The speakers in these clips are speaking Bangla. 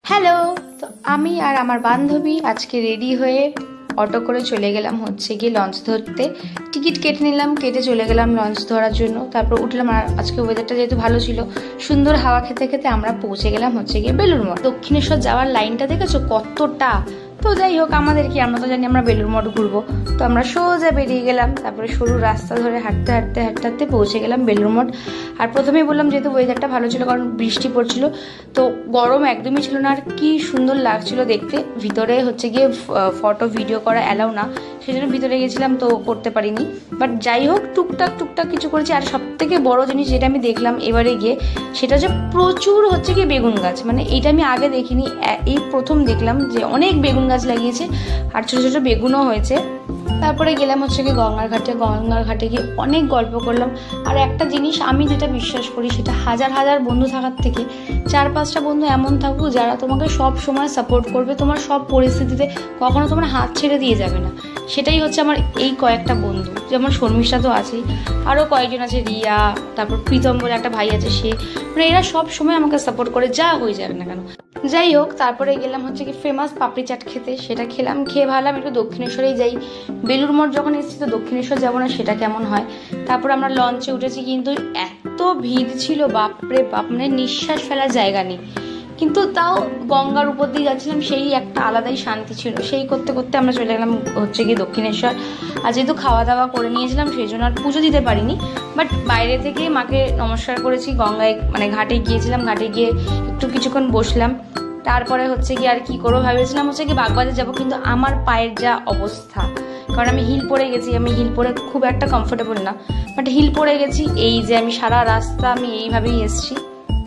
হ্যালো। তো আমি আর আমার বান্ধবী আজকে রেডি হয়ে অটো করে চলে গেলাম হচ্ছে গিয়ে লঞ্চ ধরতে। টিকিট কেটে নিলাম, কেটে চলে গেলাম লঞ্চ ধরার জন্য। তারপর উঠলাম, আর আজকে ওয়েদারটা যেহেতু ভালো ছিল, সুন্দর হাওয়া খেতে খেতে আমরা পৌঁছে গেলাম হচ্ছে গিয়ে বেলুড় মঠ। দক্ষিণেশ্বর যাওয়ার লাইনটা দেখেছো কতটা? তো যাই হোক, আমাদের কি, আমরা তো জানি আমরা বেলুড় মঠ ঘুরবো, তো আমরা সোজা বেরিয়ে গেলাম। তারপরে সরু রাস্তা ধরে হাঁটতে হাঁটতে হাঁটতে হাঁটতে পৌঁছে গেলাম বেলুড় মঠ। আর প্রথমেই বললাম যেহেতু ওয়েদারটা ভালো ছিল, কারণ বৃষ্টি পড়ছিল, তো গরম একদমই ছিল না। আর কি সুন্দর লাগছিল দেখতে। ভিতরে হচ্ছে গিয়ে ফটো ভিডিও করা অ্যালাউ না, সেই জন্য ভিতরে গেছিলাম, তো করতে পারিনি। বাট যাই হোক, টুকটাক টুকটাক কিছু করেছি। আর সব থেকে বড় জিনিস যেটা আমি দেখলাম এবারে গিয়ে, সেটা হচ্ছে প্রচুর হচ্ছে গিয়ে বেগুন গাছ। মানে এইটা আমি আগে দেখিনি, এই প্রথম দেখলাম যে অনেক বেগুন গাছ লাগিয়েছে, আর ছোটো ছোটো বেগুনও হয়েছে। তারপরে গেলাম হচ্ছে গিয়ে গঙ্গার ঘাটে। গঙ্গার ঘাটে গিয়ে অনেক গল্প করলাম। আর একটা জিনিস আমি যেটা বিশ্বাস করি, সেটা হাজার হাজার বন্ধু থাকার থেকে 4-5টা বন্ধু এমন থাকুক যারা তোমাকে সব সময় সাপোর্ট করবে, তোমার সব পরিস্থিতিতে কখনো তোমার হাত ছেড়ে দিয়ে যাবে না। সেটাই হচ্ছে আমার এই কয়েকটা বন্ধু। যেমন শর্মিষ্ঠা তো আছেই, আরও কয়েকজন আছে, রিয়া, তারপর প্রীতম বলে একটা ভাই আছে, সে, মানে এরা সব সময় আমাকে সাপোর্ট করে, যা হয়ে যাবে না কেন। যাই হোক, তারপরে গেলাম হচ্ছে কি ফেমাস পাপড়ি চাট খেতে। সেটা খেলাম, খেয়ে ভাবলাম একটু দক্ষিণেশ্বরেই যাই। বেলুড় মঠ যখন এসেছি তো দক্ষিণেশ্বর যাবো না, সেটা কেমন হয়। তারপর আমরা লঞ্চে উঠেছি, কিন্তু এত ভিড় ছিল, বাপরে বাপ, মানে নিঃশ্বাস ফেলার জায়গা নেই। কিন্তু তাও গঙ্গার উপর দিয়ে যাচ্ছিলাম, সেই একটা আলাদাই শান্তি ছিল। সেই করতে করতে আমরা চলে গেলাম হচ্ছে গিয়ে দক্ষিণেশ্বর। আর যেহেতু খাওয়া দাওয়া করে নিয়েছিলাম, সেই জন্য আর পুজো দিতে পারিনি, বাট বাইরে থেকে মাকে নমস্কার করেছি। গঙ্গায় মানে ঘাটে গিয়েছিলাম, ঘাটে গিয়ে একটু কিছুক্ষণ বসলাম। তারপরে হচ্ছে গিয়ে আর কি করবো ভেবেছিলাম হচ্ছে কি বাগবাজার যাবো, কিন্তু আমার পায়ের যা অবস্থা, কারণ আমি হিল পরে গেছি, আমি হিল পরে খুব একটা কমফোর্টেবল না, বাট হিল পরে গেছি। এই যে আমি সারা রাস্তা আমি এইভাবেই এসছি।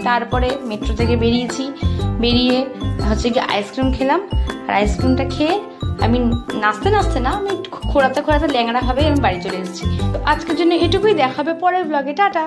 তারপরে মেট্রো থেকে বেরিয়েছি, বেরিয়ে হচ্ছে গিয়ে আইসক্রিম খেলাম। আর আইসক্রিমটা খেয়ে আমি নাচতে নাচতে না, আমি খোঁড়াতে খোঁড়াতে ল্যাংড়া ভাবে আমি বাড়ি চলে এসেছি। তো আজকের জন্য এটুকুই, দেখাবে পরের ব্লগে। টাটা।